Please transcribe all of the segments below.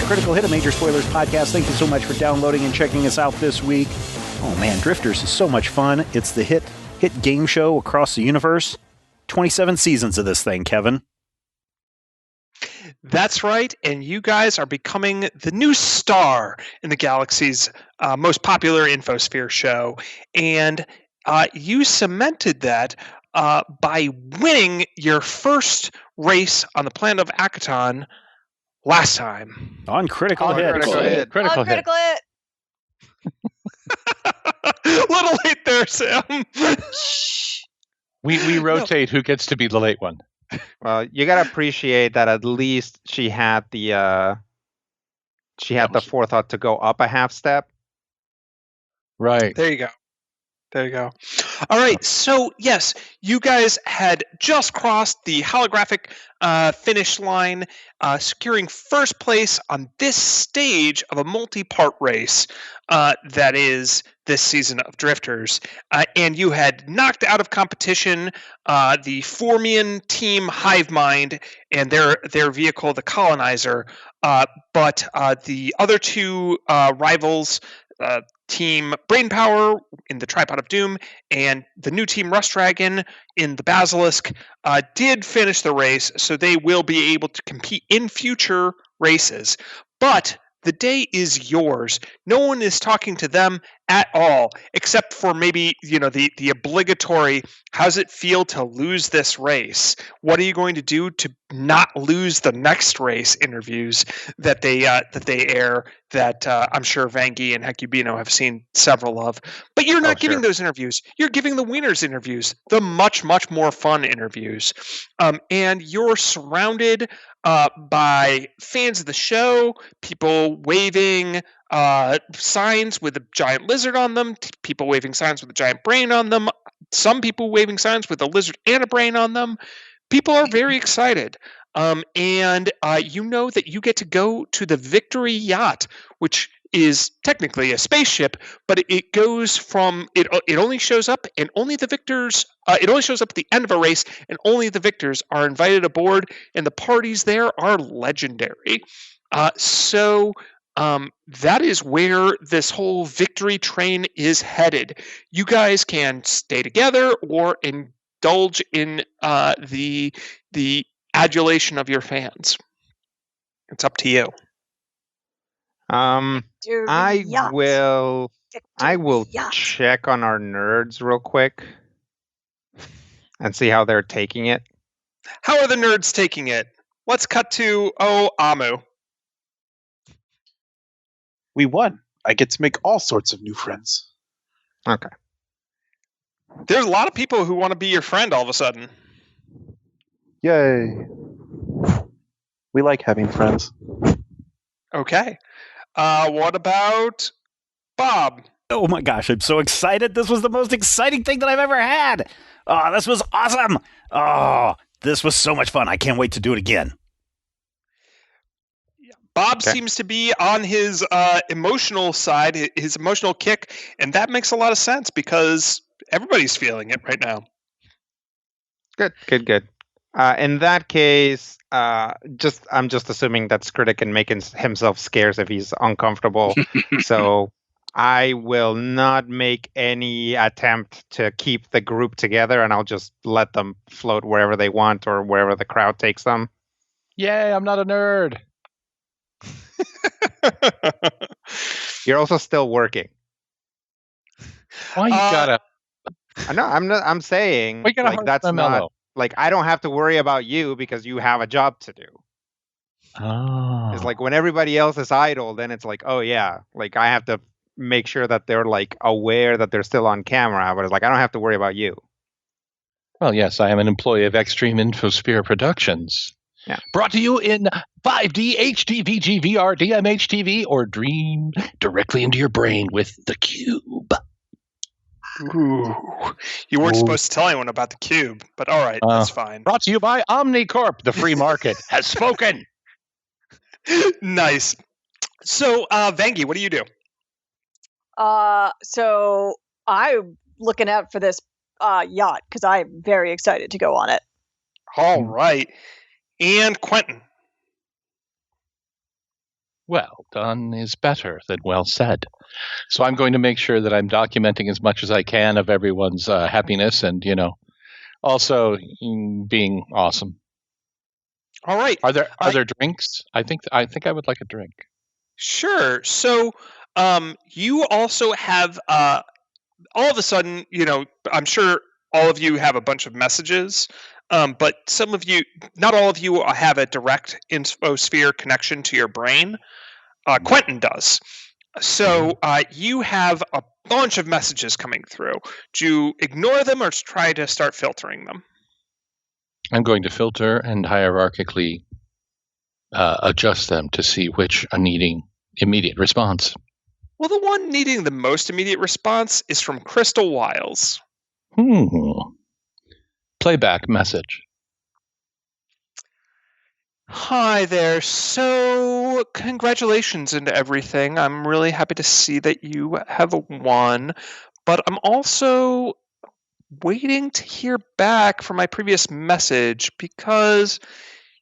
Critical Hit, a Major Spoilers podcast. Thank you so much for downloading and checking us out this week. Oh man, Drifters is so much fun. It's the hit game show across the universe. 27 seasons of this thing, Kevin. That's right, and you guys are becoming the new star in the galaxy's most popular infosphere show, and you cemented that by winning your first race on the planet of Akaton last time. On Critical Hit. Critical Hit. Little late there, Sam. We rotate who gets to be the late one. Well, you gotta appreciate that at least she had the forethought to go up a half step. Right. There you go. All right. So, yes, you guys had just crossed the holographic finish line, securing first place on this stage of a multi-part race that is this season of Drifters. And you had knocked out of competition the Formian team Hive Mind and their vehicle, the Colonizer. But the other two rivals, Team Brainpower in the Tripod of Doom and the new team Rust Dragon in the Basilisk did finish the race, so they will be able to compete in future races. But the day is yours. No one is talking to them at all, except for maybe, the obligatory, how's it feel to lose this race? What are you going to do to not lose the next race interviews that they air that I'm sure Vangie and Hecubino have seen several of. But you're not giving those interviews. You're giving the winners interviews, the much, much more fun interviews. And you're surrounded by fans of the show, people waving signs with a giant lizard on them, people waving signs with a giant brain on them, some people waving signs with a lizard and a brain on them. People are very excited. And you know that you get to go to the Victory Yacht, which is technically a spaceship, but it goes from it only shows up and only the victors it only shows up at the end of a race and only the victors are invited aboard, and the parties there are legendary. So that is where this whole victory train is headed. You guys can stay together or indulge in the adulation of your fans. It's up to you. I will check on our nerds real quick and see how they're taking it. How are the nerds taking it? Let's cut to Amu. We won. I get to make all sorts of new friends. Okay. There's a lot of people who want to be your friend all of a sudden. Yay. We like having friends. Okay. What about Bob? Oh my gosh, I'm so excited. This was the most exciting thing that I've ever had. Oh, this was awesome. Oh, this was so much fun. I can't wait to do it again. Bob seems to be on his emotional side, his emotional kick, and that makes a lot of sense because everybody's feeling it right now. Good. In that case, I'm just assuming that Skritic can make himself scarce if he's uncomfortable. So I will not make any attempt to keep the group together, and I'll just let them float wherever they want or wherever the crowd takes them. Yay, I'm not a nerd. You're also still working. Why you gotta? I know. I'm saying that's not like I don't have to worry about you because you have a job to do. Oh. It's like when everybody else is idle, then it's like, oh yeah, like I have to make sure that they're like aware that they're still on camera, but it's like I don't have to worry about you. Well, yes, I am an employee of Extreme Infosphere Productions. Yeah. Brought to you in 5D, HD, VG, VR, DMH-TV, or dream directly into your brain with the Cube. Ooh. You weren't supposed to tell anyone about the Cube, but all right, that's fine. Brought to you by Omnicorp. The free market has spoken. Nice. So, Vangie, what do you do? So I'm looking out for this yacht because I'm very excited to go on it. All right. And Quentin. Well done is better than well said. So I'm going to make sure that I'm documenting as much as I can of everyone's happiness and, also being awesome. All right. Are there drinks? I think I would like a drink. Sure. So you also have all of a sudden, I'm sure all of you have a bunch of messages, but some of you, not all of you, have a direct infosphere connection to your brain. Quentin does. So you have a bunch of messages coming through. Do you ignore them or try to start filtering them? I'm going to filter and hierarchically adjust them to see which are needing immediate response. Well, the one needing the most immediate response is from Crystal Wiles. Playback message. Hi there. So, congratulations and everything. I'm really happy to see that you have won, but I'm also waiting to hear back from my previous message because,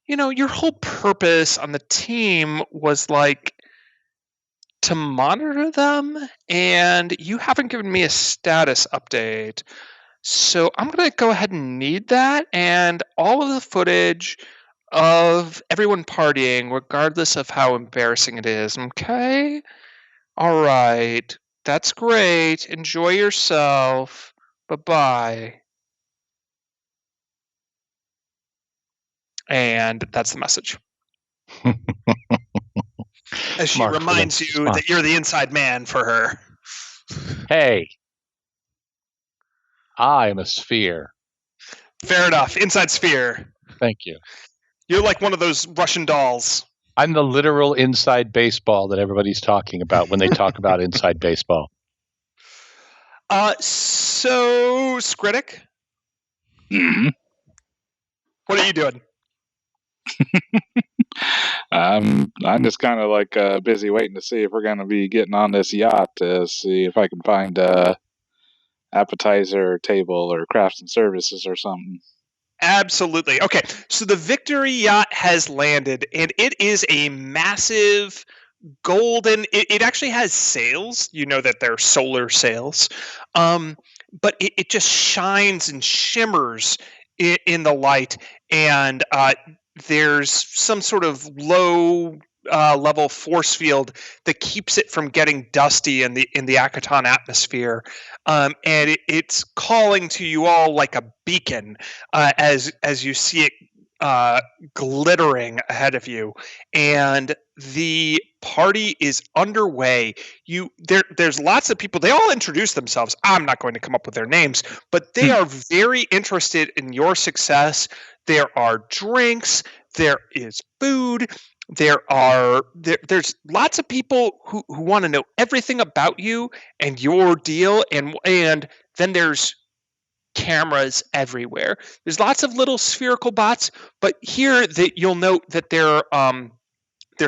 your whole purpose on the team was to monitor them, and you haven't given me a status update. So I'm going to go ahead and need that and all of the footage of everyone partying, regardless of how embarrassing it is. Okay? All right. That's great. Enjoy yourself. Bye-bye. And that's the message. As she reminds you that you're the inside man for her. Hey. I'm a sphere. Fair enough. Inside sphere. Thank you. You're like one of those Russian dolls. I'm the literal inside baseball that everybody's talking about when they talk about inside baseball. So, Skritic? Mm-hmm. What are you doing? I'm just kind of busy waiting to see if we're going to be getting on this yacht to see if I can find a appetizer table or crafts and services or something. Absolutely. Okay, so the Victory Yacht has landed, and it is a massive golden. It actually has sails. You know that they're solar sails, but it just shines and shimmers in the light, and there's some sort of low level force field that keeps it from getting dusty in the Akaton atmosphere, and it's calling to you all like a beacon as you see it glittering ahead of you, and the party is underway. There's lots of people. They all introduce themselves. I'm not going to come up with their names, but they are very interested in your success. There are drinks. There is food. There's lots of people who want to know everything about you and your deal, and then there's cameras everywhere. There's lots of little spherical bots, but here that you'll note that they're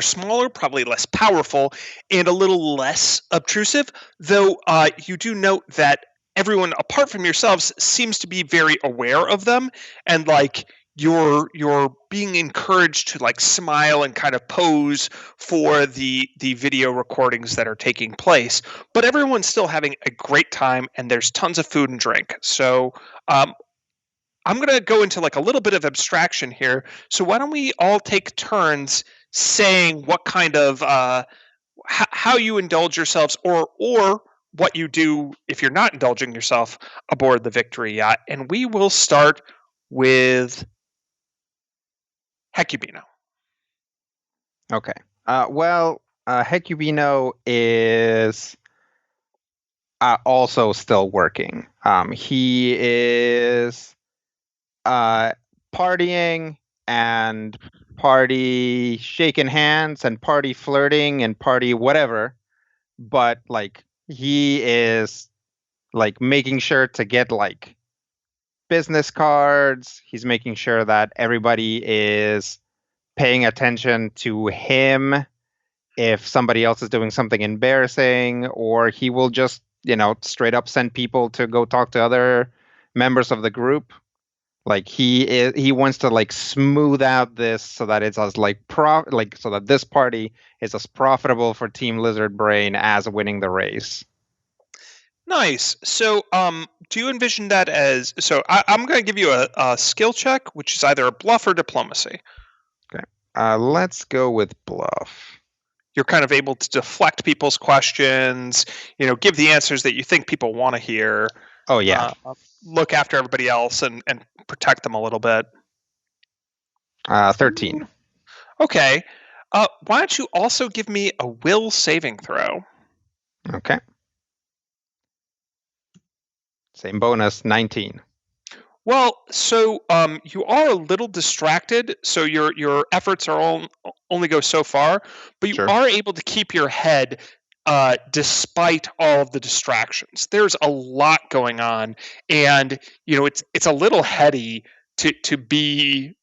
smaller, probably less powerful, and a little less obtrusive, though you do note that everyone apart from yourselves seems to be very aware of them, and you're being encouraged to smile and kind of pose for the video recordings that are taking place, but everyone's still having a great time, and there's tons of food and drink. So I'm going to go into a little bit of abstraction here. So why don't we all take turns saying what kind of how you indulge yourselves, or what you do if you're not indulging yourself aboard the Victory Yacht, and we will start with Hecubino. Okay. Hecubino is also still working. He is partying and party shaking hands and party flirting and party whatever, but he is making sure to get business cards. He's making sure that everybody is paying attention to him if somebody else is doing something embarrassing, or he will just straight up send people to go talk to other members of the group. Like he wants to like smooth out this so that it's as so that this party is as profitable for Team Lizard Brain as winning the race. Nice. So, do you envision that as? So, I'm going to give you a skill check, which is either a bluff or diplomacy. Okay. Let's go with bluff. You're kind of able to deflect people's questions. Give the answers that you think people want to hear. Oh yeah. Look after everybody else and protect them a little bit. 13. Okay. Why don't you also give me a will saving throw? Okay. Same bonus, 19. Well, so you are a little distracted, so your efforts are only go so far, but you are able to keep your head despite all of the distractions. There's a lot going on, and it's a little heady to be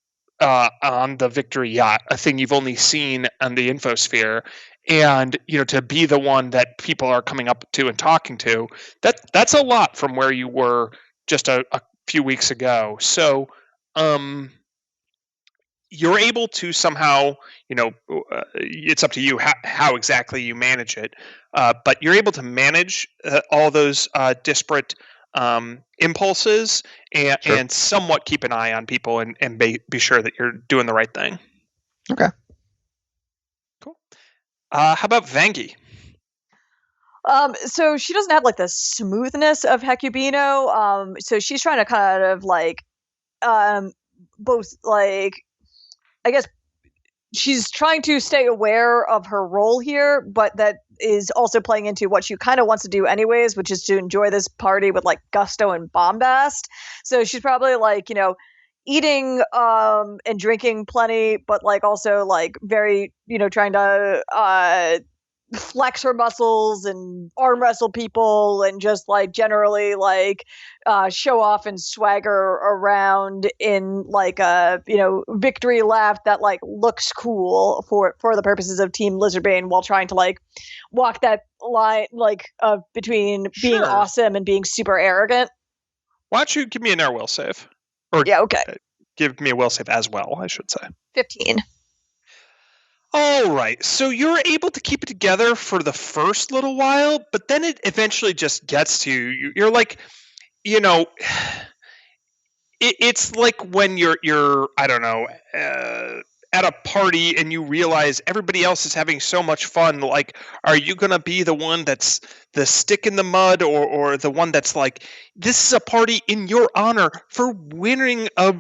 on the Victory Yacht, a thing you've only seen on the infosphere, and to be the one that people are coming up to and talking to. That's a lot from where you were just a few weeks ago. So you're able to somehow, it's up to you how exactly you manage it, but you're able to manage all those disparate impulses and somewhat keep an eye on people and be sure that you're doing the right thing. Okay. Cool. How about Vangi? So she doesn't have like the smoothness of Hecubino. So she's trying to kind of like, both like, I guess she's trying to stay aware of her role here, but that is also playing into what she kind of wants to do anyways, which is to enjoy this party with like gusto and bombast. So she's probably like, eating and drinking plenty, but like also like very, trying to flex her muscles and arm wrestle people and just like generally like show off and swagger around in like a victory lap that like looks cool for the purposes of Team Lizardbane, while trying to like walk that line like between being awesome and being super arrogant. Why don't you give me an air will save? Or yeah, okay. Give me a will save as well, I should say. 15. All right, so you're able to keep it together for the first little while, but then it eventually just gets to you. You're like, it's like when you're I don't know, at a party and you realize everybody else is having so much fun. Like, are you going to be the one that's the stick in the mud, or the one that's like, this is a party in your honor for winning a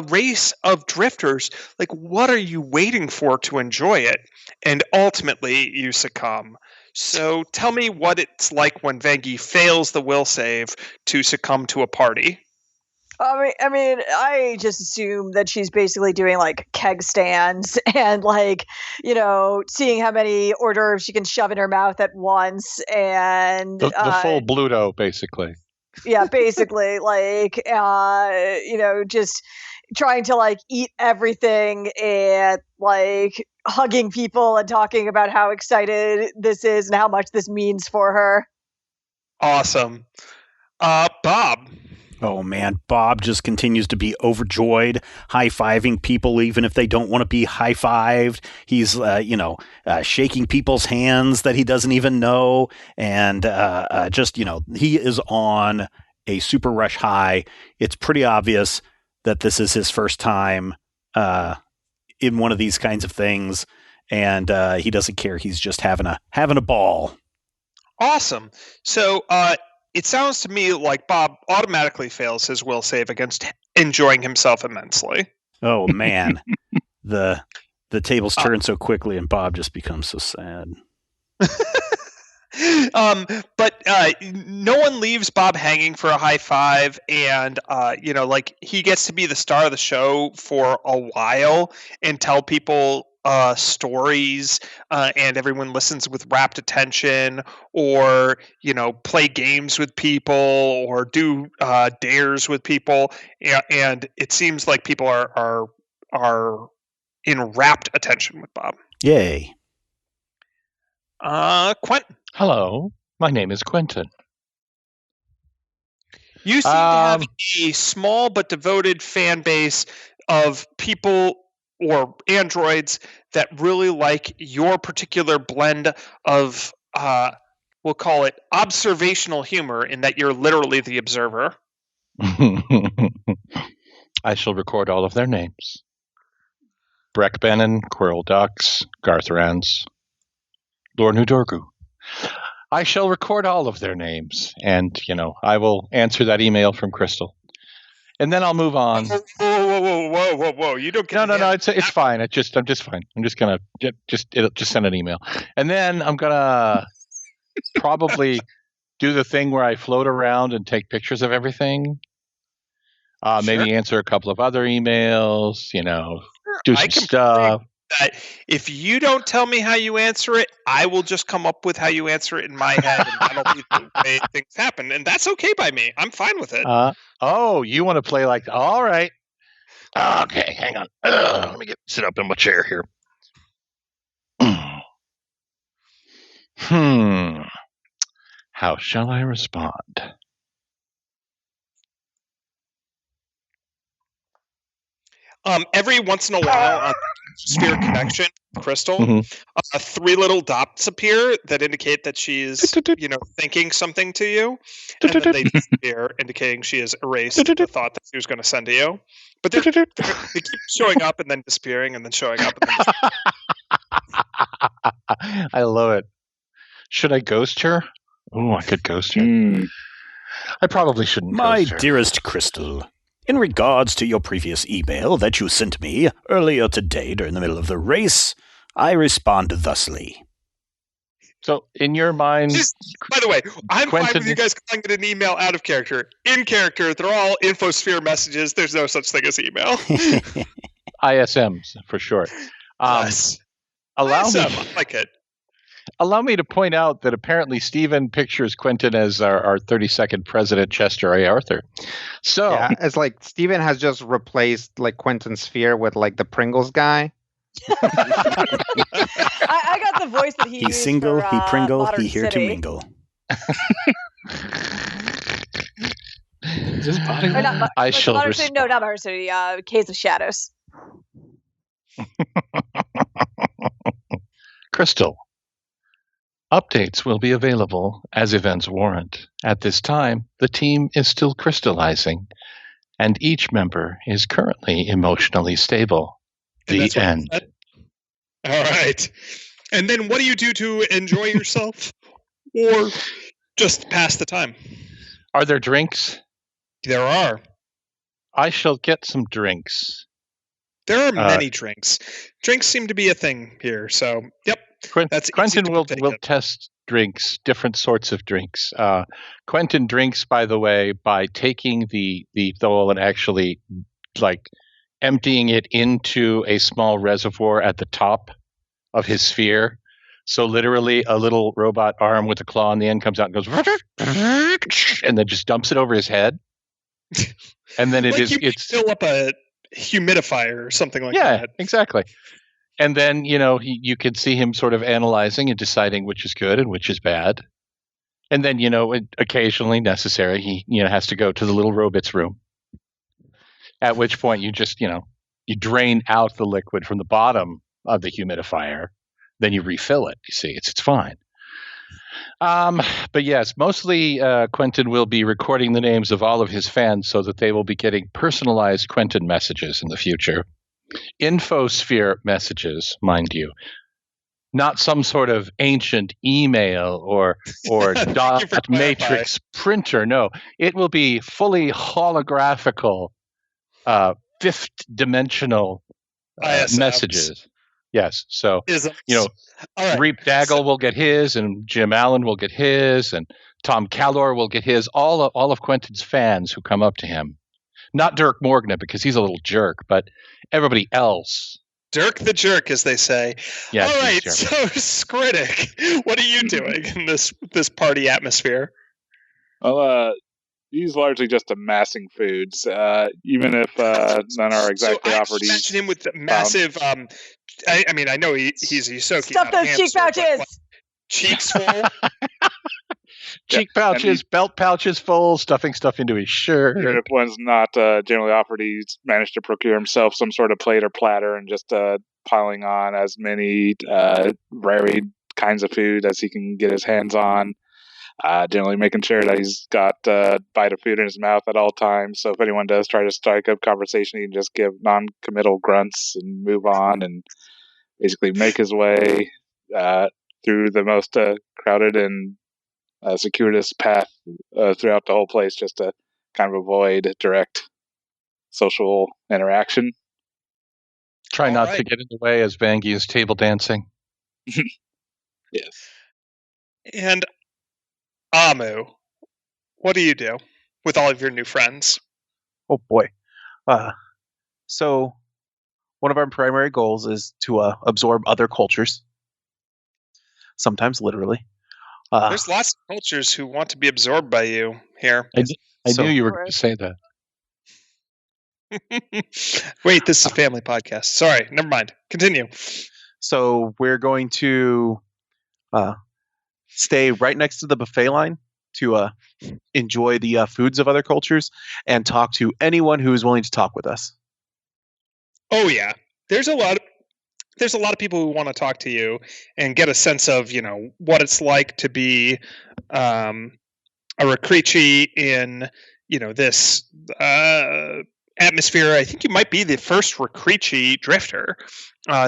race of drifters? Like, what are you waiting for to enjoy it? And ultimately, you succumb. So tell me what it's like when Vangi fails the will save to succumb to a party. I mean, I just assume that she's basically doing like keg stands and like, seeing how many hors d'oeuvres she can shove in her mouth at once, and the full Bluto, basically. Yeah, basically, like, just trying to like eat everything and like hugging people and talking about how excited this is and how much this means for her. Awesome. Bob. Oh man, Bob just continues to be overjoyed, high-fiving people even if they don't want to be high-fived. He's, shaking people's hands that he doesn't even know, and he is on a super rush high. It's pretty obvious that this is his first time in one of these kinds of things, and he doesn't care. He's just having a ball. Awesome. So, it sounds to me like Bob automatically fails his will save against enjoying himself immensely. Oh man, the tables turn so quickly, and Bob just becomes so sad. But no one leaves Bob hanging for a high five, and he gets to be the star of the show for a while and tell people stories, and everyone listens with rapt attention, or play games with people, or do dares with people, and it seems like people are in rapt attention with Bob. Yay. Quentin. Hello, my name is Quentin. You seem to have a small but devoted fan base of people or androids that really like your particular blend of, we'll call it observational humor, in that you're literally the observer. I shall record all of their names. Breck Bannon, Quirrell Dux, Garth Rans, Lornu Dorgu. I shall record all of their names, and, I will answer that email from Crystal. And then I'll move on. Whoa. You don't get No, it's fine. I'm just fine. I'm just going to just send an email. And then I'm going to probably do the thing where I float around and take pictures of everything. Maybe answer a couple of other emails, do some stuff. That if you don't tell me how you answer it, I will just come up with how you answer it in my head, and that'll be the way things happen. And that's okay by me. I'm fine with it. You want to play like that? All right. Okay, hang on. Let me sit up in my chair here. How shall I respond? Every once in a while on Sphere Connection, Crystal, 3 little dots appear that indicate that she's, thinking something to you, and then they disappear, indicating she has erased the thought that she was going to send to you. But they keep showing up and then disappearing, and then showing up and then disappearing. I love it. Should I ghost her? Oh, I could ghost her. I probably shouldn't ghost her. My dearest Crystal, in regards to your previous email that you sent me earlier today during the middle of the race, I respond thusly. So, in your mind... By the way, I'm fine with you guys calling it an email out of character. In character, they're all infosphere messages. There's no such thing as email. ISMs, for short. Yes. ISM, I like it. Allow me to point out that apparently Stephen pictures Quentin as our 32nd president, Chester A. Arthur. So yeah, it's like Stephen has just replaced like Quentin's sphere with like the Pringles guy. I got the voice that he He's used single, for, he Pringle, Modern he here City. to mingle. Is this body? I shall Modern City, no, not Modern City. Caves of Shadows. Crystal. Updates will be available as events warrant. At this time, the team is still crystallizing, and each member is currently emotionally stable. The end. All right. And then what do you do to enjoy yourself? Or just pass the time? Are there drinks? There are. I shall get some drinks. There are many drinks. Drinks seem to be a thing here, so, yep. Quentin will test drinks, different sorts of drinks. Quentin drinks, by the way, by taking the thol and actually like emptying it into a small reservoir at the top of his sphere. So literally a little robot arm with a claw on the end comes out and goes and then just dumps it over his head. And then it's fill up a humidifier or something like that. Yeah, exactly. And then, you can see him sort of analyzing and deciding which is good and which is bad. And then, occasionally necessary, he, has to go to the little robot's room. At which point you just, you drain out the liquid from the bottom of the humidifier. Then you refill it. You see, it's fine. But yes, mostly Quentin will be recording the names of all of his fans so that they will be getting personalized Quentin messages in the future. Infosphere messages, mind you, not some sort of ancient email or dot matrix printer. No, it will be fully holographical, fifth dimensional messages. Yes, so Reap Daggle will get his, and Jim Allen will get his, and Tom Callor will get his. All of Quentin's fans who come up to him. Not Dirk Morgna, because he's a little jerk, but everybody else. Dirk the jerk, as they say. Yeah, all right, so Skritic, what are you doing in this party atmosphere? Well, he's largely just amassing foods, even if none are exactly offered. So I imagine him with massive. I mean, I know he's Yusoki. Stuff those cheek pouches. Cheeks full. cheek pouches, belt pouches full, stuffing stuff into his shirt. Even if one's not generally offered, he's managed to procure himself some sort of plate or platter and just piling on as many varied kinds of food as he can get his hands on. Generally making sure that he's got a bite of food in his mouth at all times. So if anyone does try to strike up conversation, he can just give non-committal grunts and move on and basically make his way through the most crowded and circuitous path throughout the whole place just to kind of avoid direct social interaction. Try not to get in the way as Vangie is table dancing. Yes. And Amu, what do you do with all of your new friends? Oh boy. So one of our primary goals is to absorb other cultures. Sometimes literally. There's lots of cultures who want to be absorbed by you here. I knew you were going to say that. Wait, this is a family podcast. Sorry, never mind. Continue. So we're going to stay right next to the buffet line to enjoy the foods of other cultures and talk to anyone who is willing to talk with us. Oh yeah, there's a lot of people who want to talk to you and get a sense of what it's like to be a Rakrichi in this atmosphere. I think you might be the first Rakrichi drifter,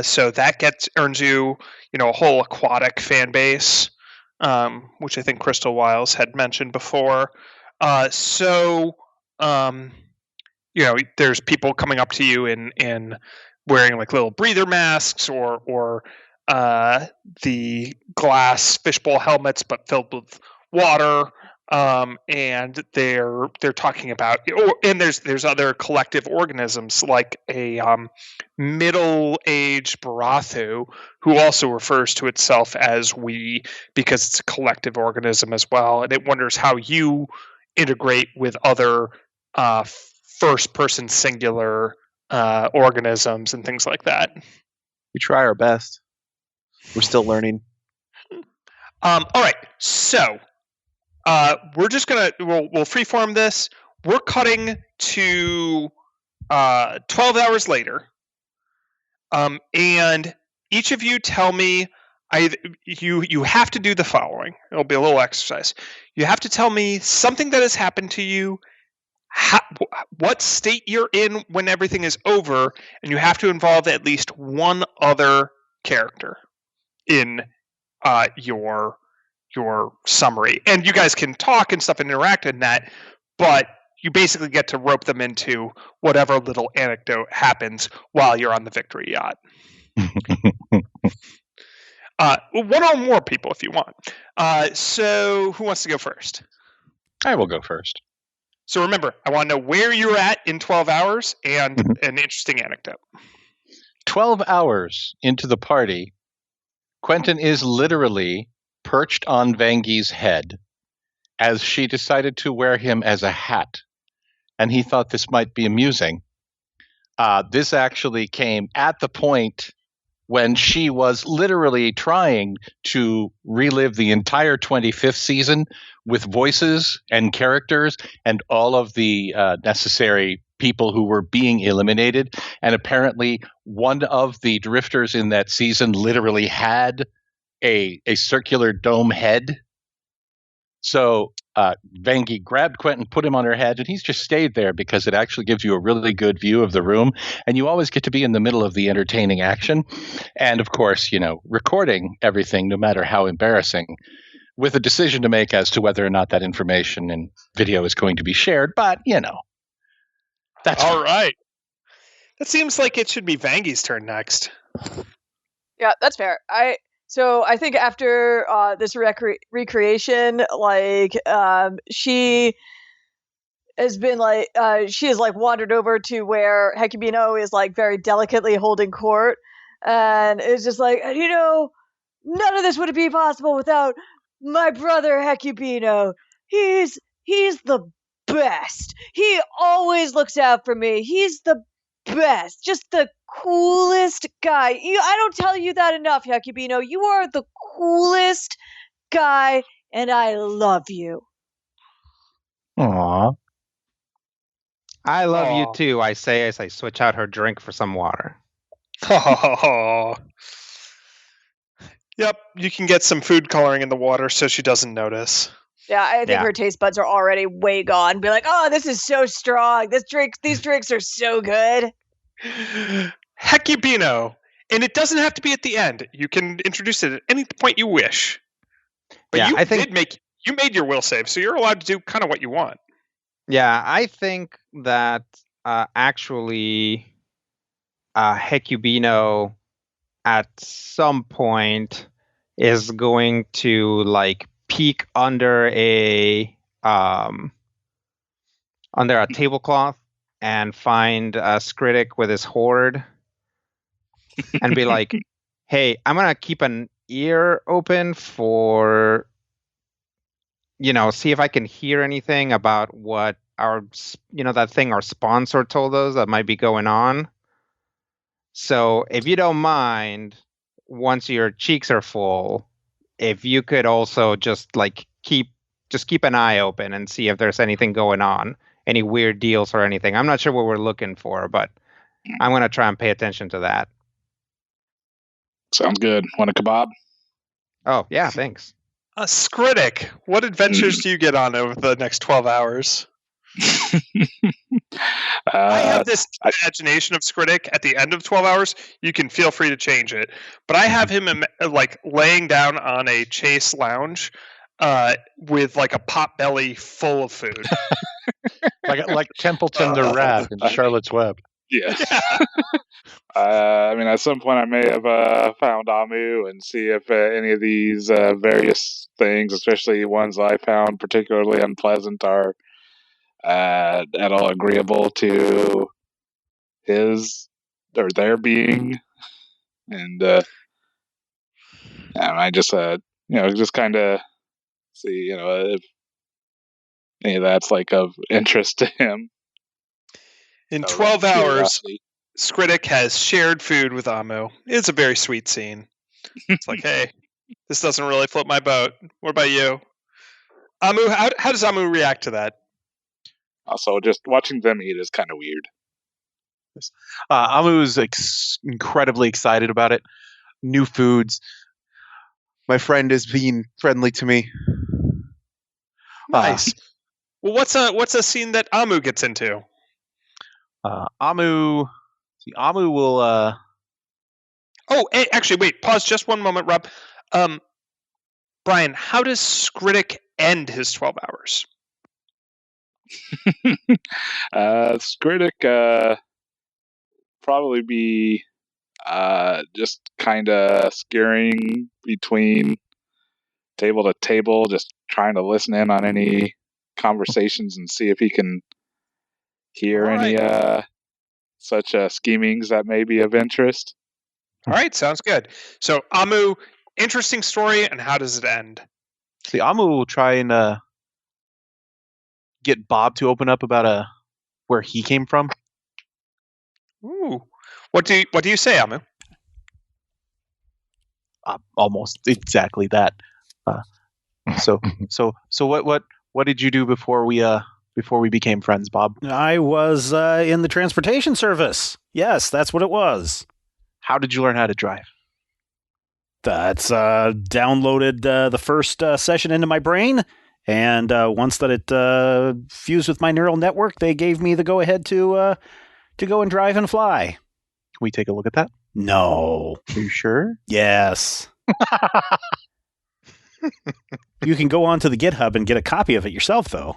so that earns you a whole aquatic fan base, which I think Crystal Wiles had mentioned before. There's people coming up to you in wearing like little breather masks or the glass fishbowl helmets, but filled with water. And they're talking about, and there's other collective organisms like a middle-aged Barathu, who also refers to itself as we because it's a collective organism as well, and it wonders how you integrate with other first-person singular organisms and things like that. We try our best. We're still learning. All right, so we're just we'll freeform this. We're cutting to 12 hours later, and each of you tell me. You have to do the following. It'll be a little exercise. You have to tell me something that has happened to you. What state you're in when everything is over, and you have to involve at least one other character in your summary. And you guys can talk and stuff and interact in that, but you basically get to rope them into whatever little anecdote happens while you're on the victory yacht. One or more people if you want. So who wants to go first? I will go first. So remember, I want to know where you're at in 12 hours and an interesting anecdote. 12 hours into the party, Quentin is literally perched on Vangie's head as she decided to wear him as a hat. And he thought this might be amusing. This actually came at the point when she was literally trying to relive the entire 25th season with voices and characters and all of the necessary people who were being eliminated. And apparently one of the drifters in that season literally had a circular dome head. So Vangie grabbed Quentin, put him on her head, and he's just stayed there because it actually gives you a really good view of the room. And you always get to be in the middle of the entertaining action. And of course, recording everything, no matter how embarrassing, with a decision to make as to whether or not that information and video is going to be shared. But, that's all right. That seems like it should be Vangie's turn next. Yeah, that's fair. So I think after this recreation, she has been she has wandered over to where Hecubino is very delicately holding court, and it's just none of this would be possible without my brother Hecubino. He's the best. He always looks out for me. He's the best, just the coolest guy. I don't tell you that enough, Hecubino. You are the coolest guy And I love you. Aww. I love you Aw. too, I say as I switch out her drink for some water. Yep, you can get some food coloring in the water so she doesn't notice. Yeah, I think Yeah. her taste buds are already way gone. Be like, oh, this is so strong. These drinks are so good. Hecubino. And it doesn't have to be at the end. You can introduce it at any point you wish. But Yeah, you I think- you made your will save, so you're allowed to do kind of what you want. Yeah, I think that actually Hecubino at some point is going to like peek under a tablecloth and find Skritic with his horde and be like, hey, I'm gonna keep an ear open for see if I can hear anything about what that thing our sponsor told us that might be going on. So if you don't mind, once your cheeks are full, if you could also just keep an eye open and see if there's anything going on, any weird deals or anything. I'm not sure what we're looking for, but I'm going to try and pay attention to that. Sounds good. Want a kebab? Oh, yeah, thanks. Skritic, what adventures do you get on over the next 12 hours? I have this imagination of Skritic at the end of 12 hours. You can feel free to change it. But I have him like laying down on a Chase lounge with like a pot belly full of food. like Templeton the Rat in Charlotte's Web. Yes. I mean, at some point I may have found Amu and see if any of these various things, especially ones I found particularly unpleasant, are at all agreeable to his or their being. And I just just kind of see if any of that's like of interest to him. In So, 12 hours, curiosity. Skritic has shared food with Amu. It's a very sweet scene. It's like, hey, this doesn't really float my boat. What about you? Amu, how does Amu react to that? Also, just watching them eat is kind of weird. Amu's incredibly excited about it. New foods. My friend is being friendly to me. Nice. Well, what's a scene that Amu gets into? Amu will. Oh, hey, actually, wait. Pause just one moment, Rob. Brian, how does Skritic end his 12 hours? Skritic probably be just kind of skirring between table to table, just trying to listen in on any conversations and see if he can hear any such schemings that may be of interest. All right, sounds good. So, Amu, interesting story, and how does it end? See, Amu will try and get Bob to open up about where he came from. Ooh, what do you say, Amu? Almost exactly that. So what did you do before we became friends, Bob? I was in the transportation service. Yes, that's what it was. How did you learn how to drive? That's downloaded the first session into my brain, and once that it fused with my neural network, they gave me the go-ahead to go and drive and fly. Can we take a look at that? No. Are you sure? Yes. You can go onto the GitHub and get a copy of it yourself, though.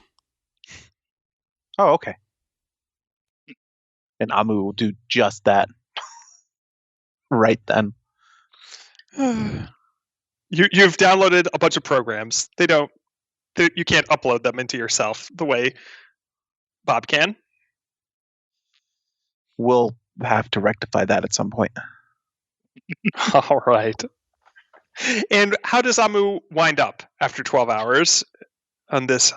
Oh, okay. And Amu will do just that. Right then. You've downloaded a bunch of programs. You can't upload them into yourself the way Bob can. We'll have to rectify that at some point. All right. And how does Amu wind up after 12 hours on this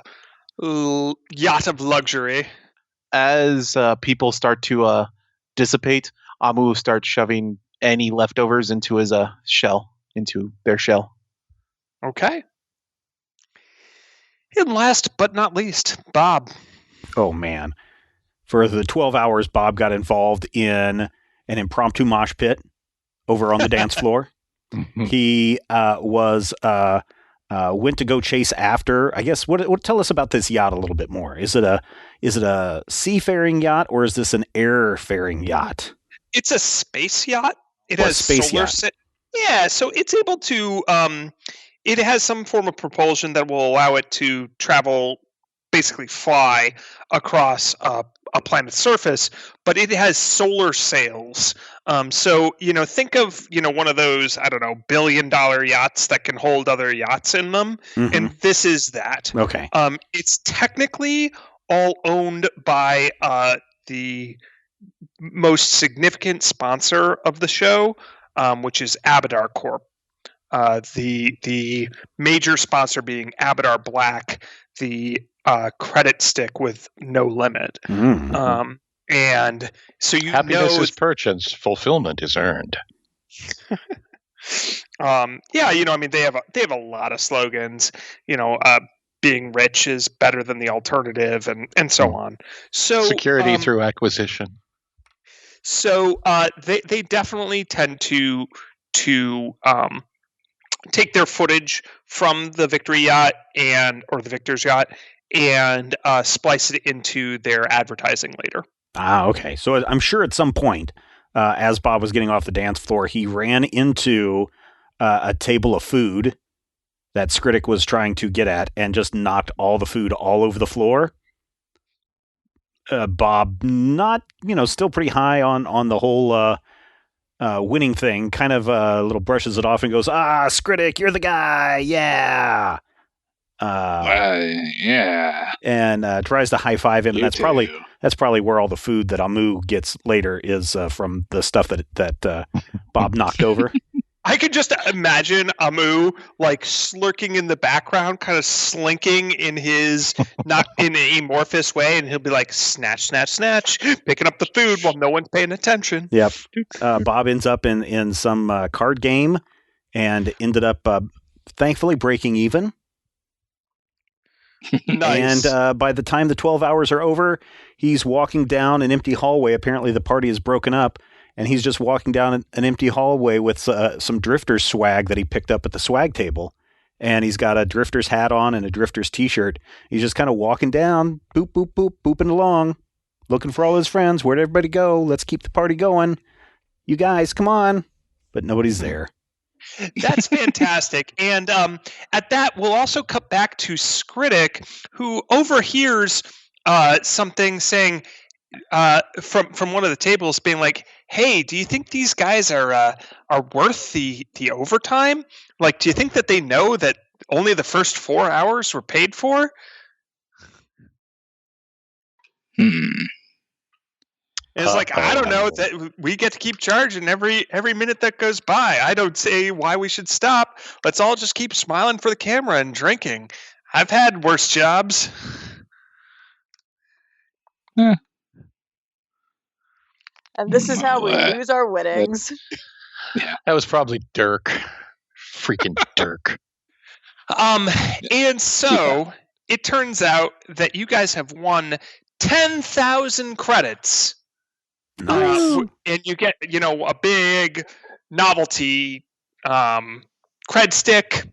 yacht of luxury? As people start to dissipate, Amu will start shoving any leftovers into his shell, into their shell. Okay. And last but not least, Bob. Oh, man. For the 12 hours, Bob got involved in an impromptu mosh pit over on the dance floor. He went to go chase after. I guess what tell us about this yacht a little bit more. Is it a seafaring yacht or is this an airfaring yacht? It's a space yacht. It What has space solar. yacht? Yeah, so it's able to. It has some form of propulsion that will allow it to travel, basically fly across a planet's surface. But it has solar sails. So think of one of those billion-dollar yachts that can hold other yachts in them, and this is that. Okay. It's technically all owned by the most significant sponsor of the show, which is Abadar Corp. The major sponsor being Abadar Black, the credit stick with no limit. And so happiness is purchased, fulfillment is earned. They have a lot of slogans. Being rich is better than the alternative, and so on. So security through acquisition. So they definitely tend to take their footage from the Victory Yacht or the Victor's Yacht and splice it into their advertising later. Okay. So I'm sure at some point, as Bob was getting off the dance floor, he ran into a table of food that Skritic was trying to get at and just knocked all the food all over the floor. Bob, not, still pretty high on the whole winning thing, kind of little brushes it off and goes, Skritic, you're the guy, yeah. Yeah. And tries to high five him, and that's probably where all the food that Amu gets later is from the stuff that Bob knocked over. I could just imagine Amu slurking in the background, kind of slinking in his not in an amorphous way, and he'll be like snatch, snatch, snatch, picking up the food while no one's paying attention. Yep. Bob ends up in some card game and ended up thankfully breaking even. Nice. And by the time the 12 hours are over, he's walking down an empty hallway. Apparently the party is broken up, and he's just walking down an empty hallway with some Drifter's swag that he picked up at the swag table. And he's got a Drifter's hat on and a Drifter's t-shirt. He's just kind of walking down, boop, boop, boop, booping along, looking for all his friends. Where'd everybody go? Let's keep the party going. You guys, come on. But nobody's there. That's fantastic. And at that, we'll also cut back to Skritic, who overhears something saying from one of the tables, being like, "Hey, do you think these guys are worth the overtime? Like, do you think that they know that only the first 4 hours were paid for?" And it's like, I don't know, that we get to keep charging every minute that goes by. I don't say why we should stop. Let's all just keep smiling for the camera and drinking. I've had worse jobs. And this is how we lose our winnings. Yeah, that was probably Dirk. Freaking Dirk. And so it turns out that you guys have won 10,000 credits. Nice. And you get, a big novelty cred stick,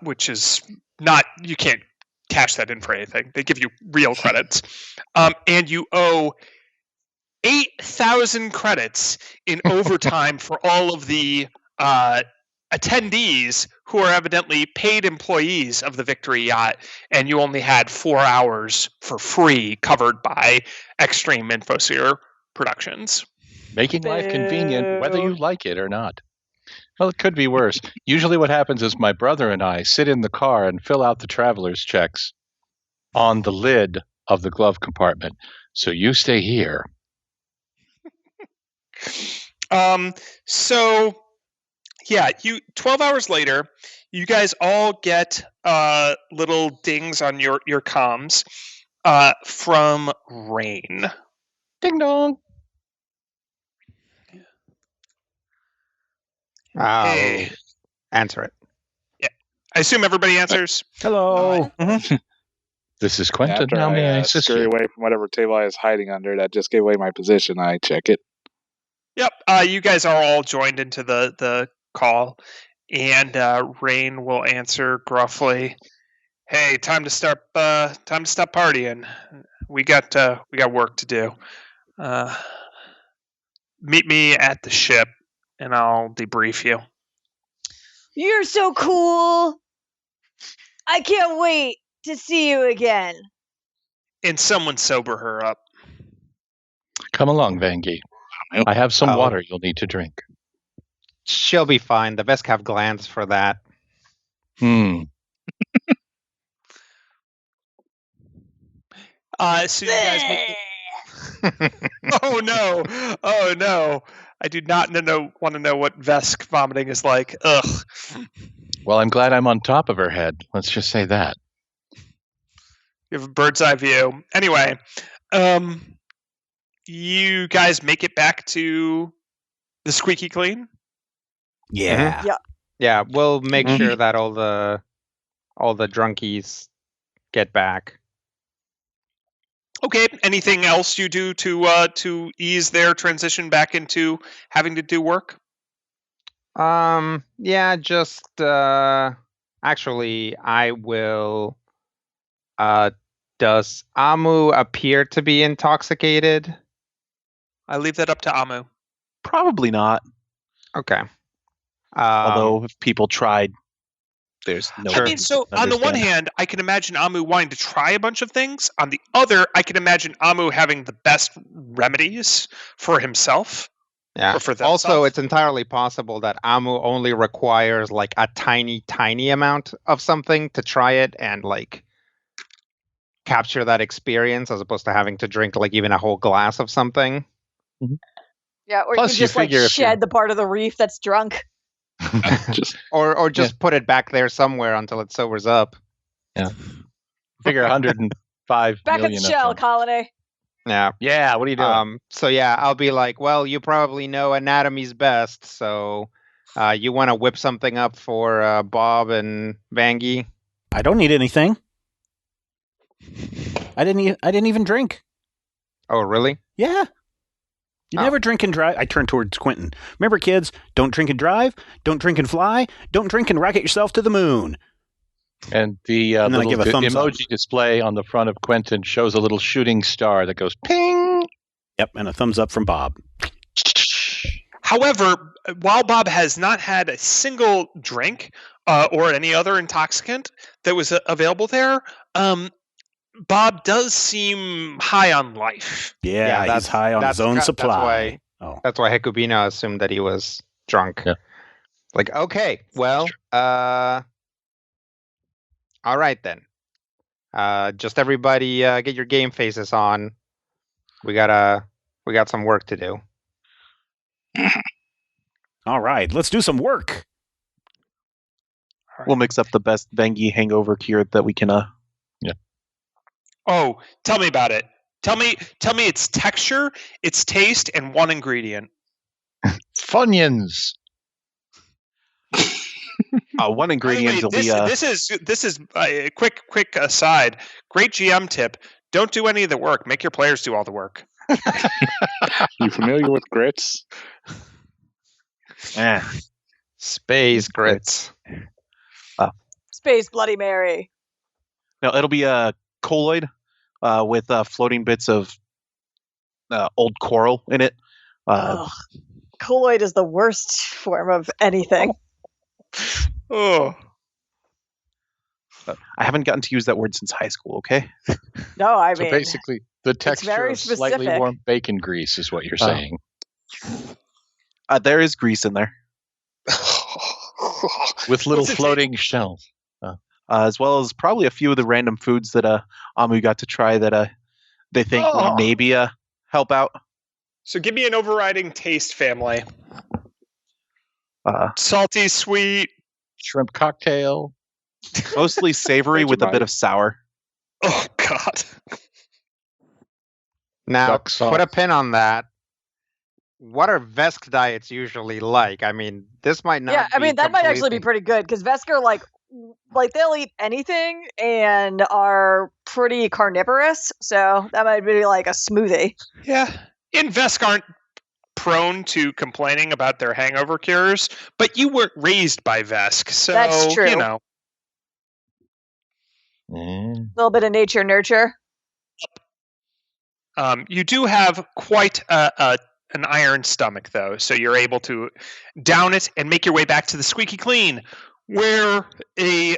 which is not, you can't cash that in for anything. They give you real credits. And you owe 8,000 credits in overtime for all of the attendees who are evidently paid employees of the Victory Yacht, and you only had 4 hours for free covered by Extreme Infosphere Productions. Making life convenient, whether you like it or not. Well, it could be worse. Usually what happens is my brother and I sit in the car and fill out the traveler's checks on the lid of the glove compartment. So you stay here. So, yeah, 12 hours later, you guys all get little dings on your comms from Rain. Ding dong. I'll Hey. answer it. Yeah. I assume everybody answers. Hello. This is Quentin. After How may I assist scurry you? away from whatever table I was hiding under that just gave away my position, I check it. Yep. You guys are all joined into the call, and Rain will answer gruffly. Hey, time to stop partying. We got work to do. Meet me at the ship, and I'll debrief you. You're so cool. I can't wait to see you again. And someone sober her up. Come along, Vangie. I have some Oh. water you'll need to drink. She'll be fine. The Vesk have glands for that. So you guys make Oh no! I do not want to know what Vesk vomiting is like. Ugh. Well, I'm glad I'm on top of her head. Let's just say that. You have a bird's eye view. Anyway, you guys make it back to the Squeaky Clean. Yeah. Yeah, we'll make sure that all the drunkies get back. Okay. Anything else you do to ease their transition back into having to do work? Yeah, just actually I will does Amu appear to be intoxicated? I leave that up to Amu. Probably not. Okay. Although if people tried, there's no. I mean, so on the one understand. hand, I can imagine Amu wanting to try a bunch of things. On the other, I can imagine Amu having the best remedies for himself. Yeah. Or for Also, themselves. it's entirely possible that Amu only requires like a tiny, tiny amount of something to try it and like capture that experience, as opposed to having to drink like even a whole glass of something. Yeah, or Plus, you you just like figure if you're- shed the part of the reef that's drunk. Just Or just put it back there somewhere until it sobers up. Figure 105 Back in million the of shell, them. colony. Yeah. Yeah, what are you doing? So yeah, I'll be like, well, you probably know anatomy's best, so you want to whip something up for Bob and Vangie? I don't need anything. I didn't even drink. Oh, really? Yeah. You Oh. never drink and drive. I turn towards Quentin. Remember, kids, don't drink and drive. Don't drink and fly. Don't drink and rocket yourself to the moon. And the And then I little give a thumbs up. emoji display on the front of Quentin shows a little shooting star that goes ping. Yep, and a thumbs up from Bob. However, while Bob has not had a single drink or any other intoxicant that was available there, Bob does seem high on life. Yeah, he's that's- high on his that's own ca- supply. That's why Hekubino assumed that he was drunk. Yeah. Like, okay, well, all right then. Just everybody get your game faces on. We got some work to do. All right, let's do some work. We'll mix up the best Vengi hangover cure that we can. Oh, tell me about it. Tell me its texture, its taste, and one ingredient. Funyuns. One ingredient will be. This is a quick aside. Great GM tip. Don't do any of the work. Make your players do all the work. you familiar with grits? Space grits. Space Bloody Mary. No, it'll be a colloid with floating bits of old coral in it. Ugh. Colloid is the worst form of anything. Oh, I haven't gotten to use that word since high school. Okay. No, I So mean, basically, the texture very of slightly specific. warm bacon grease is what you're saying. There is grease in there, With little What's it floating shells. as well as probably a few of the random foods that Amu got to try that they think will maybe help out. so give me an overriding taste, family. Salty, sweet. Shrimp cocktail. Mostly savory with a bit of sour. Oh God. Now, Duck sauce. put a pin on that. What are Vesk diets usually like? I mean, this might not. yeah, I be mean that might actually be completely- pretty good because Vesker like like they'll eat anything and are pretty carnivorous, so that might be like a smoothie. Yeah. Vesk aren't prone to complaining about their hangover cures, but you weren't raised by Vesk, so That's true. you know. A little bit of nature nurture. You do have quite an iron stomach, though, so you're able to down it and make your way back to the Squeaky Clean, where a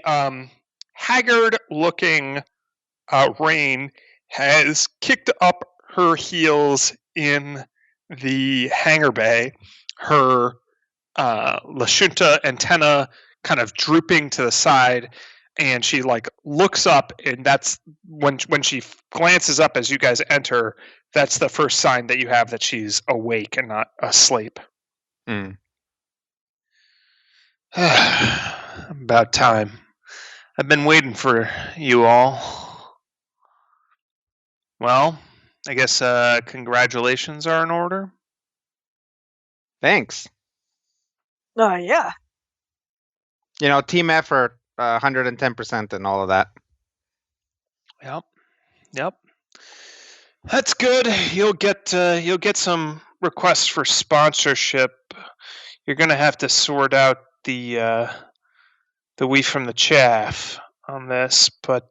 haggard-looking Rain has kicked up her heels in the hangar bay, her Lashunta antenna kind of drooping to the side, and she like looks up, and that's when she glances up as you guys enter, that's the first sign that you have that she's awake and not asleep. About time. I've been waiting for you all. Well, I guess congratulations are in order. Thanks. Yeah. Team effort, 110% and all of that. Yep. That's good. You'll get some requests for sponsorship. You're gonna have to sort out the wheat from the chaff on this, but